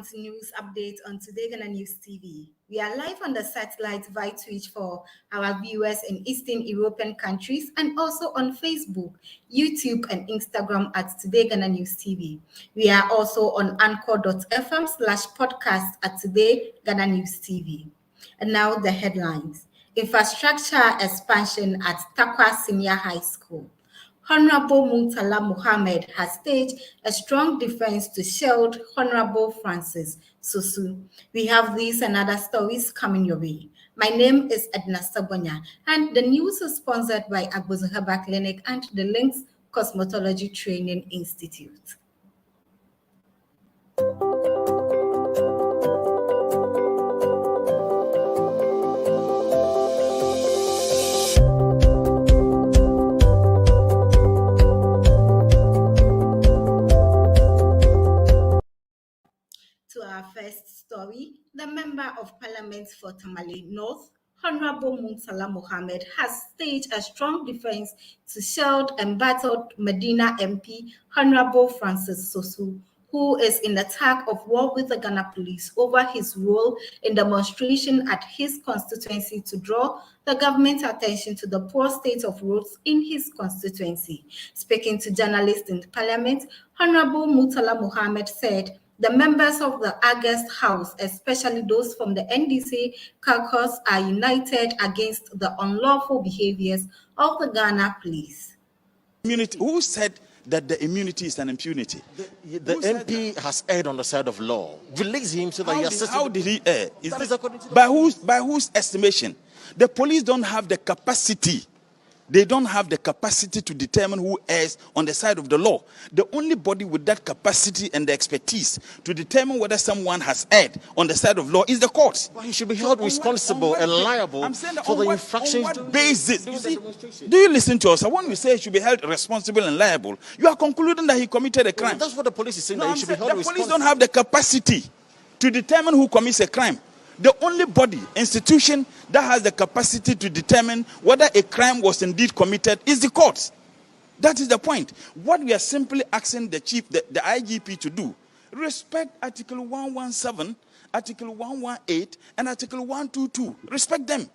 welcome to News Update on TodayGhanaNews TV. We are live on the satellite via Twitch for our viewers in Eastern European countries and also on Facebook, YouTube, and Instagram at TodayGhanaNews TV. We are also on anchor.fm/podcast at TodayGhanaNews TV. And now the headlines. Infrastructure expansion at Takwa Senior High School. Honorable Muntala Mohammed has staged a strong defense to shield Honorable Francis Sosu. We have these and other stories coming your way. My name is Edna Sabonya, and the news is sponsored by Agbozuhaba Clinic and the Links Cosmetology Training Institute. To our first story, the Member of Parliament for Tamale North, Honorable Muntala Mohammed, has staged a strong defense to shield embattled Medina MP, Honorable Francis Sosu, who is in the tug of war with the Ghana police over his role in demonstration at his constituency to draw the government's attention to the poor state of roads in his constituency. Speaking to journalists in Parliament, Honorable Muntala Mohammed said, the members of the August House, especially those from the NDC caucus, are united against the unlawful behaviors of the Ghana police. Who said that the immunity is an impunity? The MP has erred on the side of law. Release him so that he assesses. How did he err? By whose estimation? The police don't have the capacity. They don't have the capacity to determine who errs on the side of the law. The only body with that capacity and the expertise to determine whether someone has erred on the side of law is the courts. Well, he should be held responsible and liable for the infractions. On what basis? You see, do you listen to us? When we say he should be held responsible and liable, you are concluding that he committed a crime. Well, that's what the police is saying, that he should be held responsible. The police don't have the capacity to determine who commits a crime. The only body, institution that has the capacity to determine whether a crime was indeed committed is the courts. That is the point. What we are simply asking the IGP to do, respect Article 117, Article 118, and Article 122. Respect them.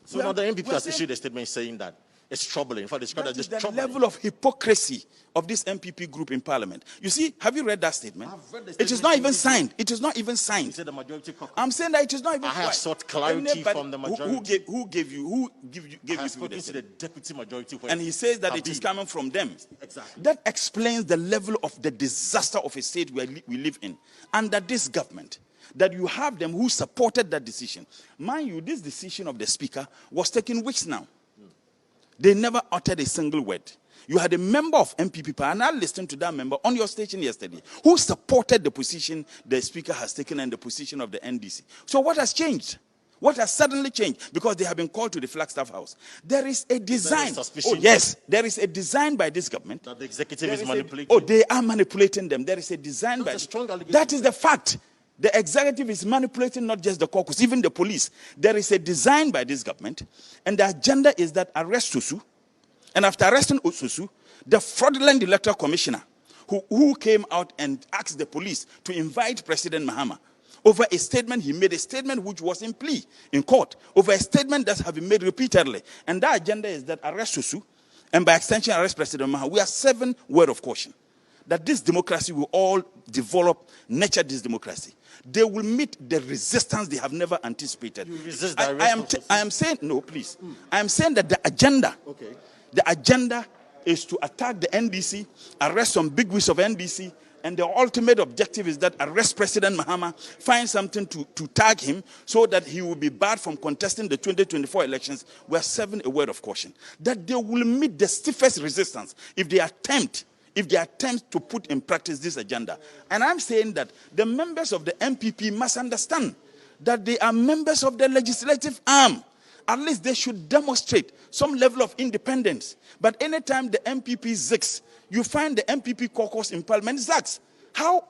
So now the MP has issued a statement saying that it's troubling. In fact, it's that is the level of hypocrisy of this MPP group in Parliament. You see, have you read that statement? I've read the statement. It is not even signed. It is not even signed. He said the majority caucus. I'm saying that it is not even. I have sought clarity from the majority. Who gave you spoken to the deputy majority, and he says that it is coming from them. Exactly. That explains the level of the disaster of a state we live in under this government. That you have them who supported that decision. Mind you, this decision of the speaker was taken weeks now. They never uttered a single word. You had a member of MPP, and I listened to that member on your station yesterday, who supported the position the speaker has taken and the position of the NDC. So what has changed? What has suddenly changed? Because they have been called to the Flagstaff House. There is a design. Oh, yes, there is a design by this government. That the executive is manipulating. They are manipulating them. There is a design by. That is the fact. The executive is manipulating not just the caucus, even the police. There is a design by this government, and the agenda is that arrest Sosu, and after arresting Sosu, the fraudulent electoral commissioner who came out and asked the police to invite President Mahama over a statement he made, a statement which was in plea in court, over a statement that has been made repeatedly. And that agenda is that arrest Sosu, and by extension arrest President Mahama. We are 7 words of caution that this democracy will all develop, nurture this democracy. They will meet the resistance they have never anticipated. You resist I am saying, no, please. I am saying that the agenda is to attack the NDC, arrest some big wigs of NDC, and the ultimate objective is that arrest President Mahama, find something to tag him so that he will be barred from contesting the 2024 elections. We are 7 a word of caution. That they will meet the stiffest resistance if they attempt to put in practice this agenda. And I'm saying that the members of the MPP must understand that they are members of the legislative arm. At least they should demonstrate some level of independence. But anytime the MPP zigs, you find the MPP caucus in Parliament zags. How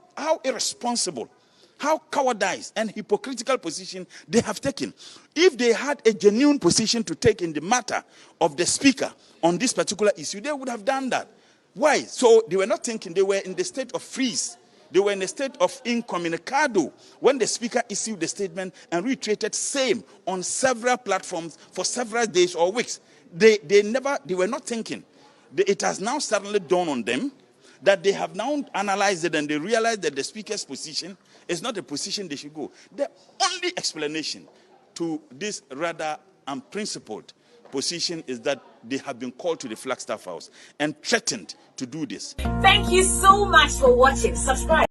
irresponsible, how cowardice and hypocritical position they have taken. If they had a genuine position to take in the matter of the speaker on this particular issue, they would have done that. Why? So they were not thinking, they were in the state of freeze. They were in a state of incommunicado when the speaker issued the statement and reiterated same on several platforms for several days or weeks. They were not thinking. It has now suddenly dawned on them that they have now analyzed it and they realize that the speaker's position is not a position they should go. The only explanation to this rather unprincipled position is that they have been called to the Flagstaff House and threatened to do this. Thank you so much for watching. Subscribe.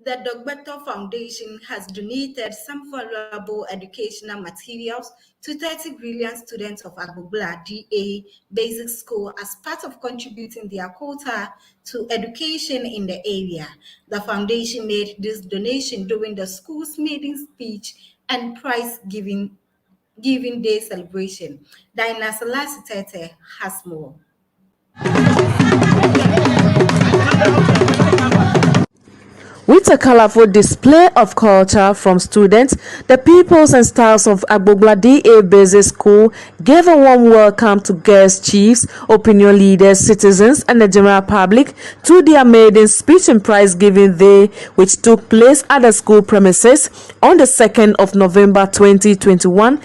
The Dogbeto Foundation has donated some valuable educational materials to 30 brilliant students of Agbogbola DA Basic School as part of contributing their quota to education in the area. The foundation made this donation during the school's maiden speech and prize-giving day celebration. Dinah Salasitete has more. With a colorful display of culture from students, the pupils and staffs of Agbogbola DA Basic School gave a warm welcome to guest chiefs, opinion leaders, citizens, and the general public to their maiden speech and prize-giving day, which took place at the school premises on the 2nd of November 2021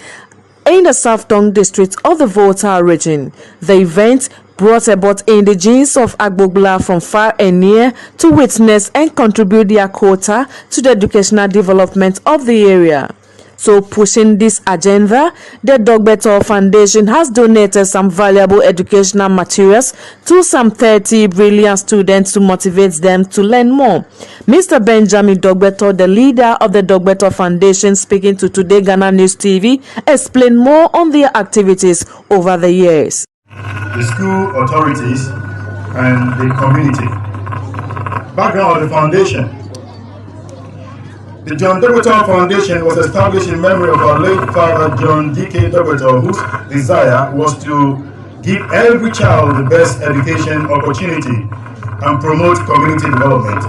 in the South Tongue district of the Volta region. The event brought about indigenes of Agbogbola from far and near to witness and contribute their quota to the educational development of the area. So, pushing this agenda, the Dogbeto Foundation has donated some valuable educational materials to some 30 brilliant students to motivate them to learn more. Mr. Benjamin Dogbeto, the leader of the Dogbeto Foundation, speaking to Today Ghana News TV, explained more on their activities over the years. The school authorities and the community. Background of the foundation. The John Dogbeto Foundation was established in memory of our late father John D.K. Dogbeto, whose desire was to give every child the best education opportunity and promote community development.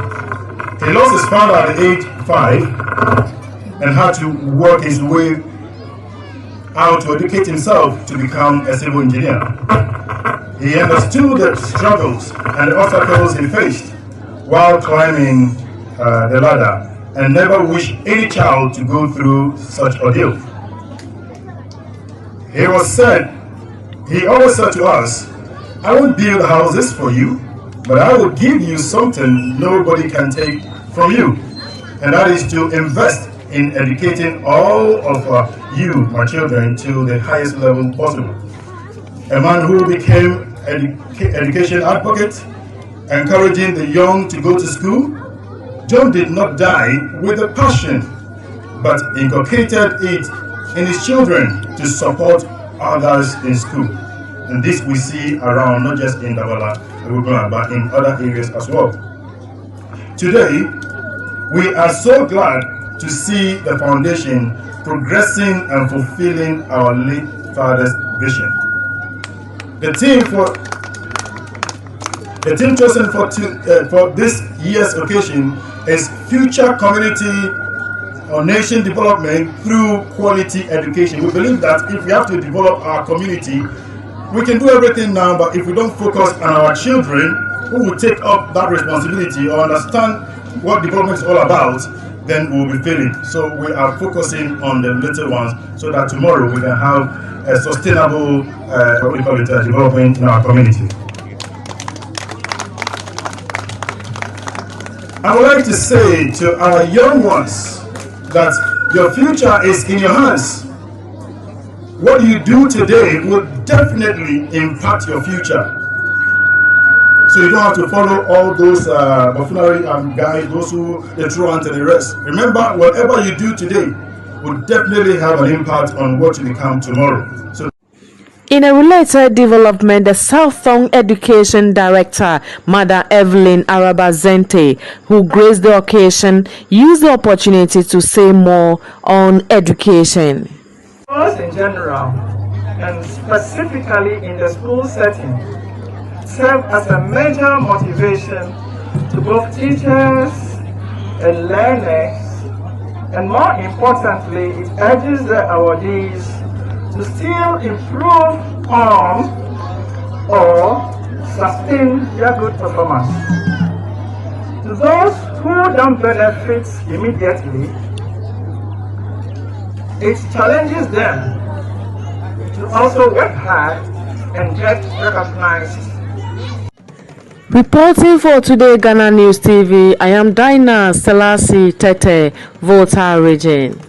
He lost his father at the age 5 and had to work his way out to educate himself to become a civil engineer. He understood the struggles and the obstacles he faced while climbing the ladder and never wished any child to go through such ordeal. He always said to us, I won't build houses for you, but I will give you something nobody can take from you, and that is to invest in educating all of you, my children, to the highest level possible. A man who became education advocate, encouraging the young to go to school. John did not die with a passion, but inculcated it in his children to support others in school. And this we see around, not just in Davala, but in other areas as well. Today, we are so glad to see the foundation progressing and fulfilling our late father's vision. The team chosen for this year's occasion is future community or nation development through quality education. We believe that if we have to develop our community, we can do everything now, but if we don't focus on our children who will take up that responsibility or understand what development is all about, then we'll be failing. So we are focusing on the little ones so that tomorrow we can have a sustainable development in our community. I would like to say to our young ones that your future is in your hands. What you do today will definitely impact your future. So you don't have to follow all those buffoonery guys, those who the truant and the rest. Remember, whatever you do today will definitely have an impact on what you become tomorrow. So in a related development, the South Tongue Education Director, Madam Evelyn Arabazente, who graced the occasion, used the opportunity to say more on education. In general, and specifically in the school setting, serve as a major motivation to both teachers and learners, and more importantly, it urges the awardees to still improve on or sustain their good performance. those who don't benefit immediately, it challenges them to also work hard and get recognized. Reporting for Today Ghana News TV, I am Dinah Selassie Tete, Volta region.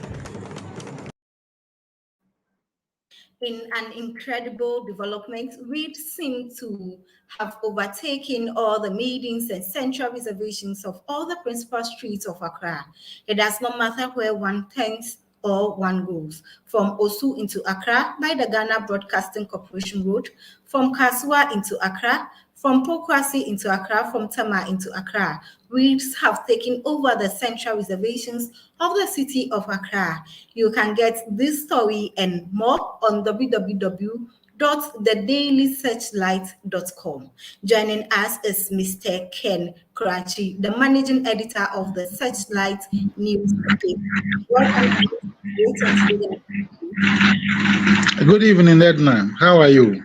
In an incredible development, Reed seemed to have overtaken all the meetings and central reservations of all the principal streets of Accra. It does not matter where one turns or one goes. From Osu into Accra by the Ghana Broadcasting Corporation Road, from Kasua into Accra, from Pokwasi into Accra, from Tama into Accra, Reeds have taken over the central reservations of the city of Accra. You can get this story and more on www.thedailysearchlight.com. Joining us is Mr. Ken Kranchi, the managing editor of the Searchlight newspaper. Welcome. Good evening, Edna. How are you?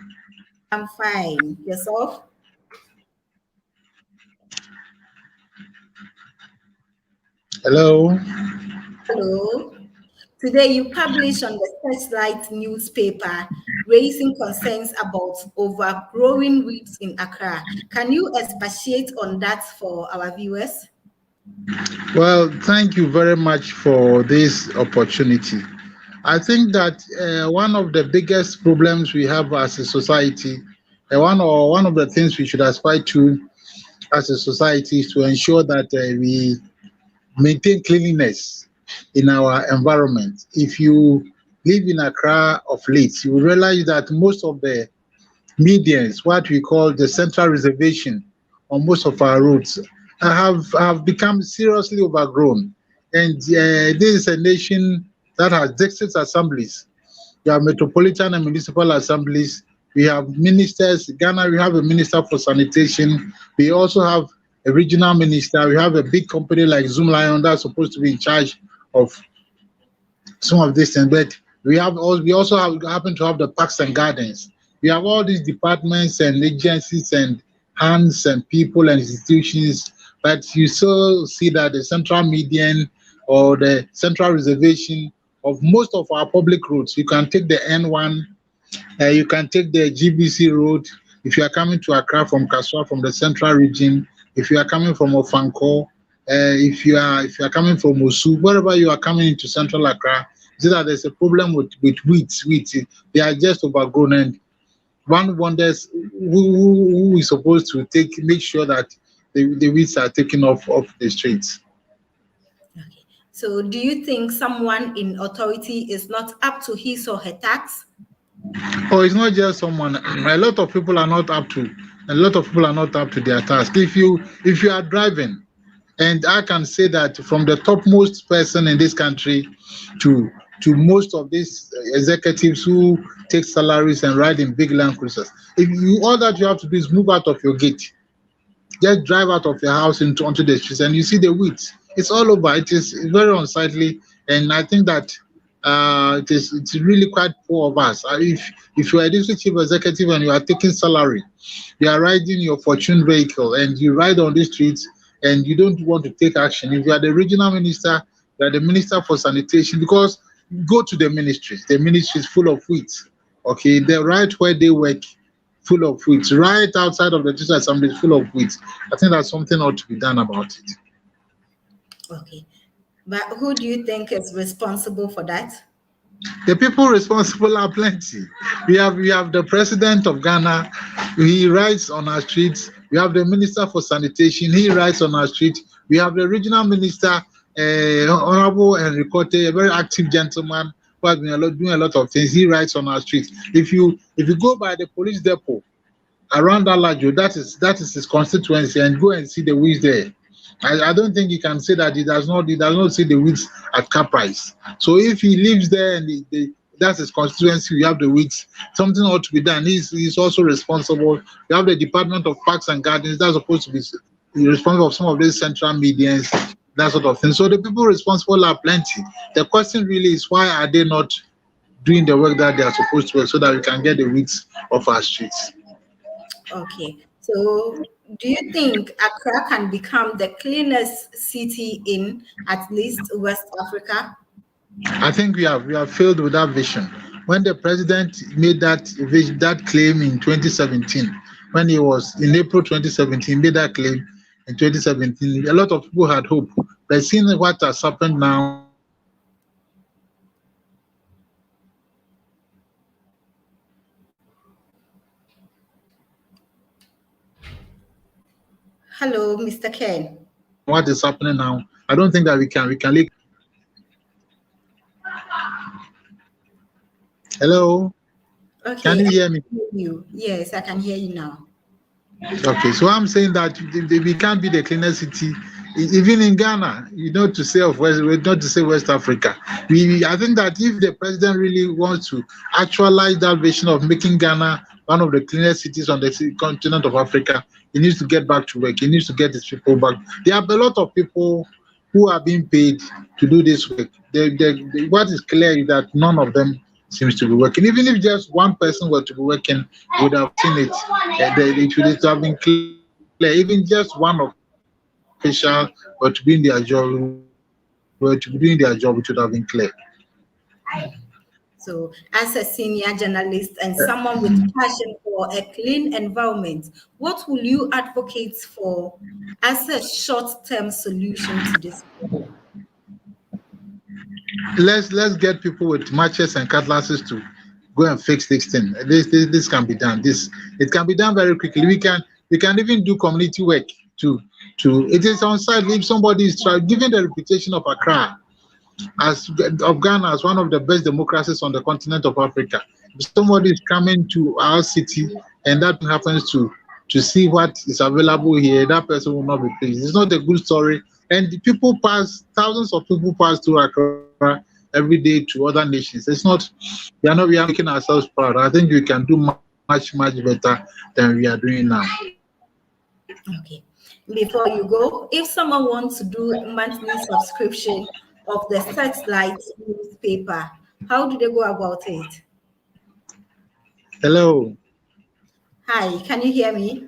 I'm fine. Yourself? Hello. Hello. Today you publish on the Searchlight newspaper raising concerns about overgrowing weeds in Accra. Can you expatiate on that for our viewers? Well, thank you very much for this opportunity. I think that one of the biggest problems we have as a society, one of the things we should aspire to as a society is to ensure that we maintain cleanliness in our environment. If you live in Accra of late, you will realize that most of the medians, what we call the central reservation on most of our roads, have become seriously overgrown. And this is a nation that has district assemblies. We have metropolitan and municipal assemblies. We have ministers. Ghana, we have a minister for sanitation. We also have a regional minister. We have a big company like Zoom Lion that's supposed to be in charge of some of this things. But we also happen to have the parks and gardens. We have all these departments and agencies and hands and people and institutions, but you still see that the central median or the central reservation of most of our public roads, you can take the N1, you can take the GBC road. If you are coming to Accra from Kaswa, from the central region, if you are coming from Ofanko, if you are coming from Osu, wherever you are coming into central Accra, see that there's a problem with weeds. They are just overgrown, and one wonders who is supposed to make sure that the weeds are taken off the streets. Okay. So do you think someone in authority is not up to his or her task? Oh, it's not just someone. A lot of people are not up to their task. If you are driving, and I can say that from the topmost person in this country to most of these executives who take salaries and ride in big Land Cruisers, all that you have to do is move out of your gate. Just drive out of your house onto the streets, and you see the weeds. It's all over. It's very unsightly, and I think that it's really quite poor of us. If you are a district chief executive and you are taking salary, you are riding your fortune vehicle and you ride on the streets and you don't want to take action. If you are the regional minister, you are the minister for sanitation, because go to the ministries. The ministry is full of weeds. Okay, the right where they work, full of weeds. Right outside of the district assembly is full of weeds. I think that something ought to be done about it. Okay. But who do you think is responsible for that? The people responsible are plenty. We have the president of Ghana. He rides on our streets. We have the minister for sanitation. He rides on our street. We have the regional minister, Honorable Henry Cote, a very active gentleman who has been doing a lot of things. He rides on our street. If you go by the police depot around Alajo, that is his constituency, and go and see the weeds there. I don't think you can say that he does not see the weeds at Caprice. So if he lives there and that's his constituency, we have the weeds, something ought to be done. He's also responsible. We have the Department of Parks and Gardens that's supposed to be responsible for some of these central medians, that sort of thing. So the people responsible are plenty. The question really is, why are they not doing the work that they are supposed to work so that we can get the weeds off our streets? Okay. So, do you think Accra can become the cleanest city in at least West Africa? I think we have failed with that vision. When the president made that claim in 2017, when he was in April 2017, made that claim in 2017, a lot of people had hope. But seeing what has happened now, Hello, Mr. Ken. what is happening now, I don't think that we can live. Hello, can Okay, you I hear me? can hear you. Yes, I can hear you now. Okay, so I'm saying that we can't be the cleanest city, even in Ghana. To say of West, not to say West Africa. I think that if the president really wants to actualize that vision of making Ghana one of the cleanest cities on the continent of Africa, he needs to get back to work. He needs to get his people back. There are a lot of people who are being paid to do this work. What is clear is that none of them seems to be working. Even if just one person were to be working, would have seen it. It would have been clear. Even just one official were to be in their job, it would have been clear. So, as a senior journalist and someone with passion for a clean environment, what will you advocate for as a short-term solution to this problem? Let's get people with matches and cutlasses to go and fix this thing. This can be done. It can be done very quickly. We can even do community work to it is on site. If somebody is given the reputation of Accra of Ghana as one of the best democracies on the continent of Africa, if somebody is coming to our city and that happens to see what is available here, that person will not be pleased. It's not a good story. And the people thousands of people pass through Accra every day to other nations. It's not, we are making ourselves proud. I think we can do much better than we are doing now. Okay. Before you go, if someone wants to do monthly subscription of the Searchlight newspaper, how do they go about it? Hello. Hi, can you hear me?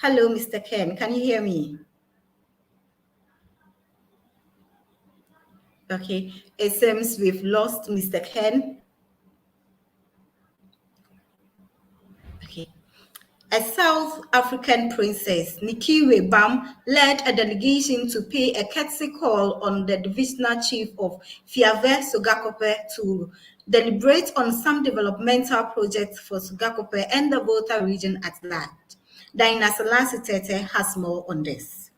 Hello, Mr. Ken, can you hear me? Okay, it seems we've lost Mr. Ken. Okay. A South African princess, Nikiwe Bam, led a delegation to pay a courtesy call on the divisional chief of Fiave Sogakope to deliberate on some developmental projects for Sogakope and the Volta region at large. Dinah Selassie Tete has more on this.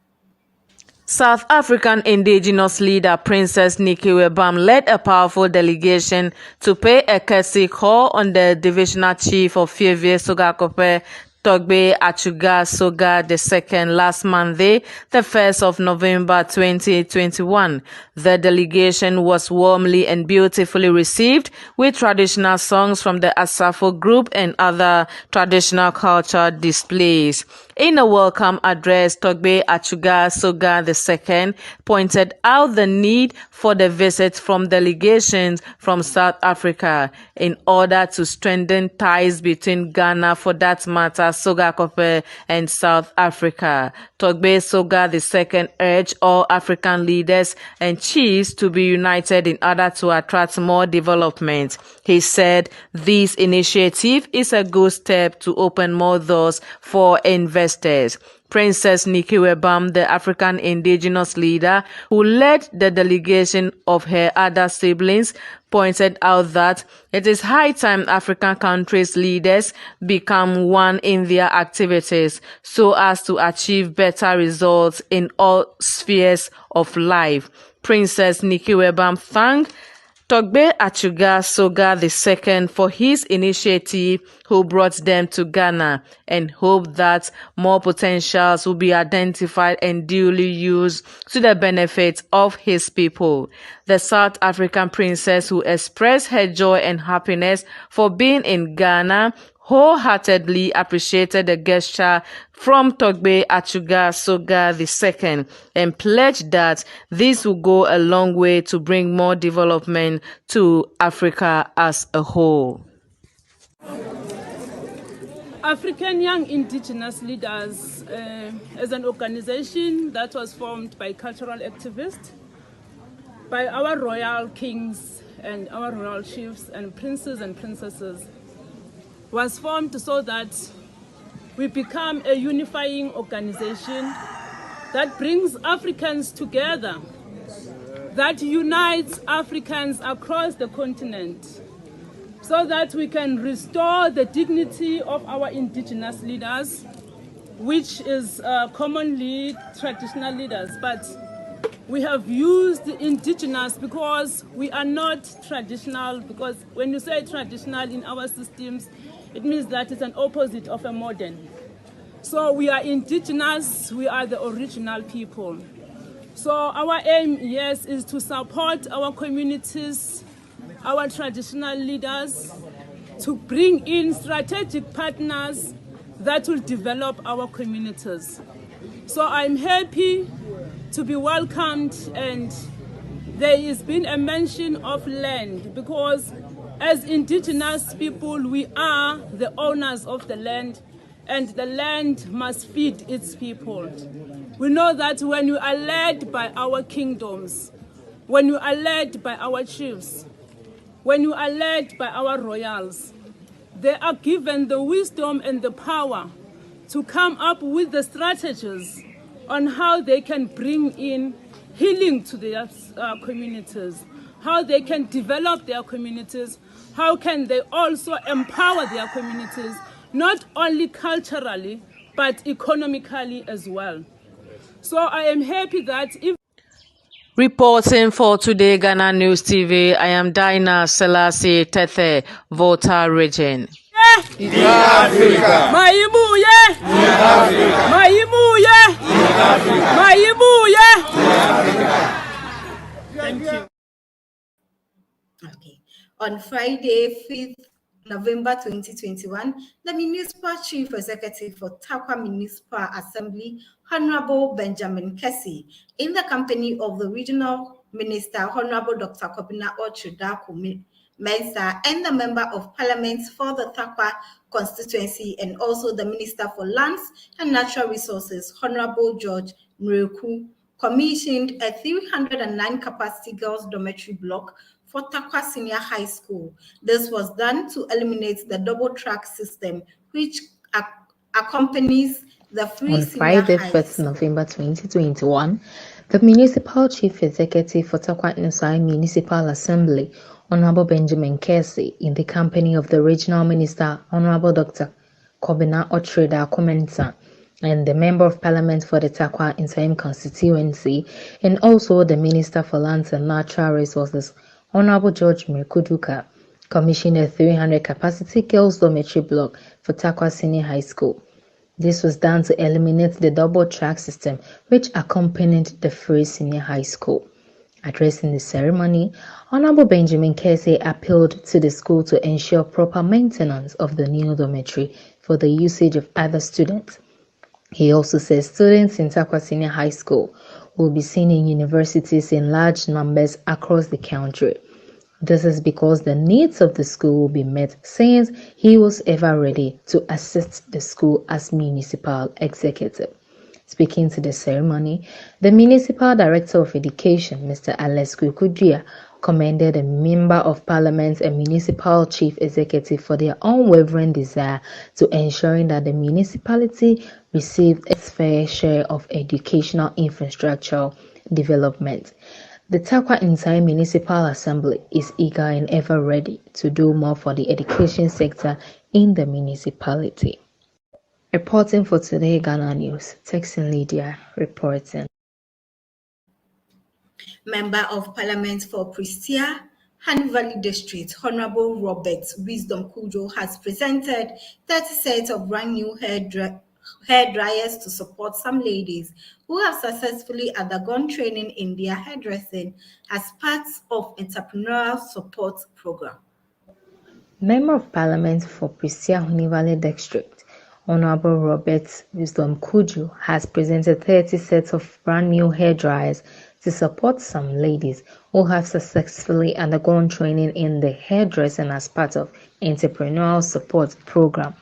South African indigenous leader Princess Nikiwe Bam led a powerful delegation to pay a courtesy call on the divisional chief of Fiave Sogakope, Togbe Achuga Soga II last Monday, the 1st of November 2021. The delegation was warmly and beautifully received with traditional songs from the Asafo group and other traditional culture displays. In a welcome address, Togbe Achuga Soga II pointed out the need for the visit from delegations from South Africa in order to strengthen ties between Ghana, for that matter, Sogakope, and South Africa. Togbe Soga II urged all African leaders and chiefs to be united in order to attract more development. He said this initiative is a good step to open more doors for investors. Princess Nikiwe Bam, the African indigenous leader who led the delegation of her other siblings, pointed out that it is high time African countries' leaders become one in their activities so as to achieve better results in all spheres of life. Princess Nikiwe Bam thanked Togbe Achuga Soga II for his initiative who brought them to Ghana and hoped that more potentials will be identified and duly used to the benefit of his people. The South African princess, who expressed her joy and happiness for being in Ghana, wholeheartedly appreciated the gesture from Togbe Achuga Soga II and pledged that this will go a long way to bring more development to Africa as a whole. African Young Indigenous Leaders as an organization that was formed by cultural activists, by our royal kings and our royal chiefs and princes and princesses, was formed so that we become a unifying organization that brings Africans together, that unites Africans across the continent, so that we can restore the dignity of our indigenous leaders, which is commonly traditional leaders. But we have used indigenous because we are not traditional, because when you say traditional in our systems, it means that it's an opposite of a modern. So we are indigenous, we are the original people. So our aim, yes, is to support our communities, our traditional leaders, to bring in strategic partners that will develop our communities. So I'm happy to be welcomed, and there has been a mention of land, because as indigenous people, we are the owners of the land, and the land must feed its people. We know that when you are led by our kingdoms, when you are led by our chiefs, when you are led by our royals, they are given the wisdom and the power to come up with the strategies on how they can bring in healing to their communities, how they can develop their communities, how can they also empower their communities, not only culturally, but economically as well. So I am happy that if Reporting for Today Ghana News TV, I am Dinah Selassie Tethe, Volta region. in Africa. Maimuye. In Africa. Maimuye. In Africa. Maimuye. In Africa. Thank you. Okay. On Friday, 5th November 2021, the Municipal Chief Executive for Tarkwa Municipal Assembly, Honorable Benjamin Kessie, in the company of the Regional Minister, Honorable Dr. Kobina Ochudaku Mensa, and the Member of Parliament for the Tarkwa constituency, and also the Minister for Lands and Natural Resources, Honorable George Mreku, commissioned a 309 capacity girls dormitory block for Tarkwa Senior High School. This was done to eliminate the double track system, which accompanies the free on senior Friday, high 1st November 2021, the Municipal Chief Executive for Tarkwa Inside Municipal Assembly, Honorable Benjamin Kessie, in the company of the Regional Minister, Honorable Dr. Kobina Ochudaku Mensa, and the Member of Parliament for the Tarkwa Inside constituency, and also the Minister for Lands and Natural Resources, Honorable George Mreku, commissioned a 300 capacity girls dormitory block for Tarkwa Senior High School. This was done to eliminate the double track system which accompanied the free senior high school. Addressing the ceremony, Honorable Benjamin Kessie appealed to the school to ensure proper maintenance of the new dormitory for the usage of other students. He also says students in Tarkwa Senior High School will be seen in universities in large numbers across the country. This is because the needs of the school will be met, since he was ever ready to assist the school as municipal executive. Speaking to the ceremony, the Municipal Director of Education, Mr. Alex Kudria, commended the Member of Parliament and Municipal Chief Executive for their unwavering desire to ensuring that the municipality received its fair share of educational infrastructure development. The Tarkwa Inside Municipal Assembly is eager and ever ready to do more for the education sector in the municipality. Reporting for Today Ghana News, Texan Lydia reporting. Member of Parliament for Prestia, Han Valley District, Honorable Robert Wisdom Kujo, has presented 30 sets of brand new hair dryers to support some ladies who have successfully undergone training in their hairdressing as part of entrepreneurial support program. Member of Parliament for Prestia Valley District, Honorable Robert Wisdom Kujo, has presented 30 sets of brand new hair dryers to support some ladies who have successfully undergone training in the hairdressing as part of entrepreneurial support program.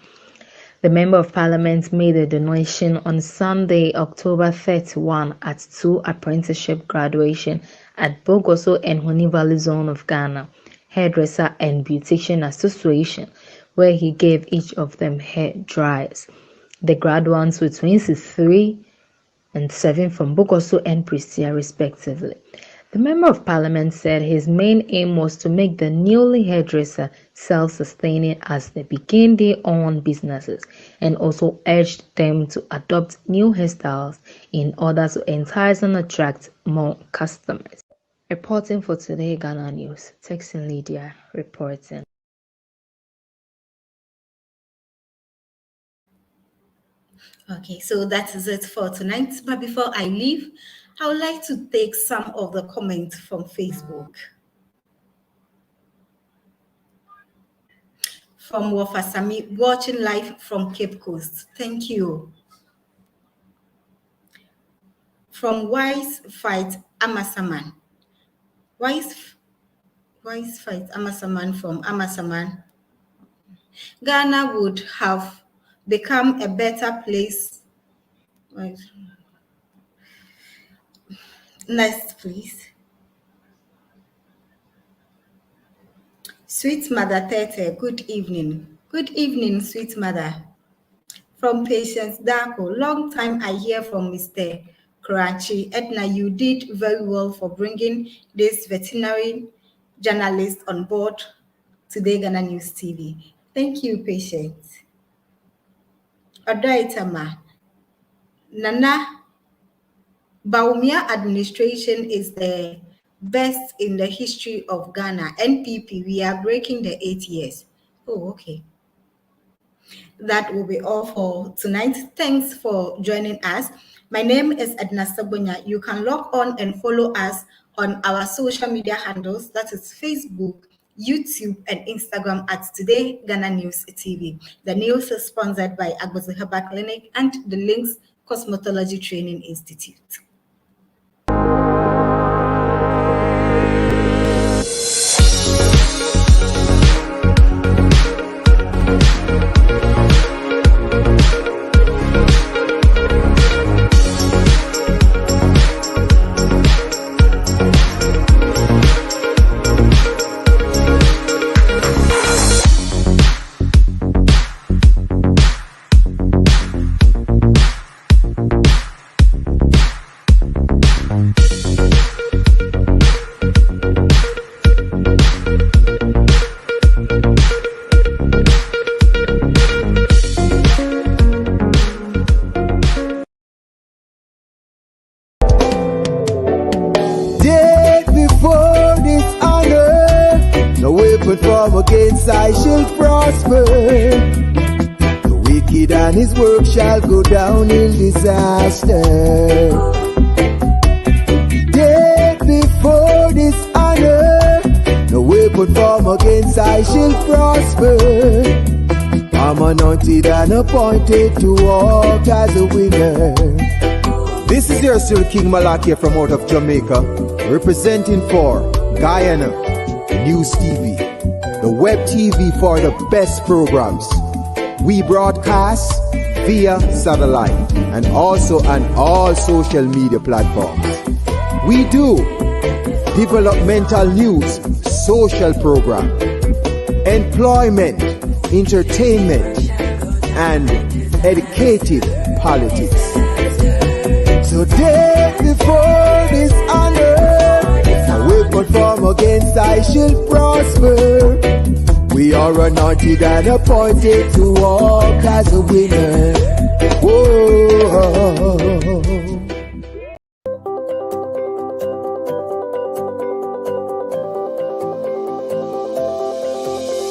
The Member of Parliament made a donation on Sunday, October 31 at 2 apprenticeship graduation at Bogoso and Honey Valley Zone of Ghana Hairdresser and Beautician Association, where he gave each of them hair dryers. The graduates were 23 and 7 from Bogoso and Prestia respectively. The Member of Parliament said his main aim was to make the newly hairdresser self-sustaining as they begin their own businesses, and also urged them to adopt new hairstyles in order to entice and attract more customers. Reporting for Today Ghana News, Texan Lydia reporting. Okay, so that is it for tonight. But before I leave, I would like to take some of the comments from Facebook. From Wafasami, watching live from Cape Coast. Thank you. From Wise Fight Amasaman. Wise Fight Amasaman from Amasaman. Ghana would have become a better place. Right. Next, please. Sweet Mother Tete, good evening. Good evening, sweet mother. From Patience Darko, long time I hear from Mr. Karachi. Edna, you did very well for bringing this veterinary journalist on board Today Ghana News TV. Thank you, Patience. Odaitama, Nana Baumia administration is the best in the history of Ghana. NPP, we are breaking the 8 years. Oh, okay. That will be all for tonight. Thanks for joining us. My name is Edna Sabonya. You can log on and follow us on our social media handles, that is Facebook, YouTube, and Instagram at Today Ghana News TV. The news is sponsored by Agbozu Herbal Clinic and the Links Cosmetology Training Institute. I shall prosper. The wicked and his work shall go down in disaster. Death before dishonor, no weapon formed against I shall prosper. I'm anointed and appointed to walk as a winner. This is your still King Malakia from out of Jamaica, representing for TodayGhanaNews TV, the web TV for the best programs. We broadcast via satellite and also on all social media platforms. We do developmental news, social program, employment, entertainment, and educative politics. Today before dishonor, no weapon formed against I shall prosper. We are anointed and appointed to walk as a winner.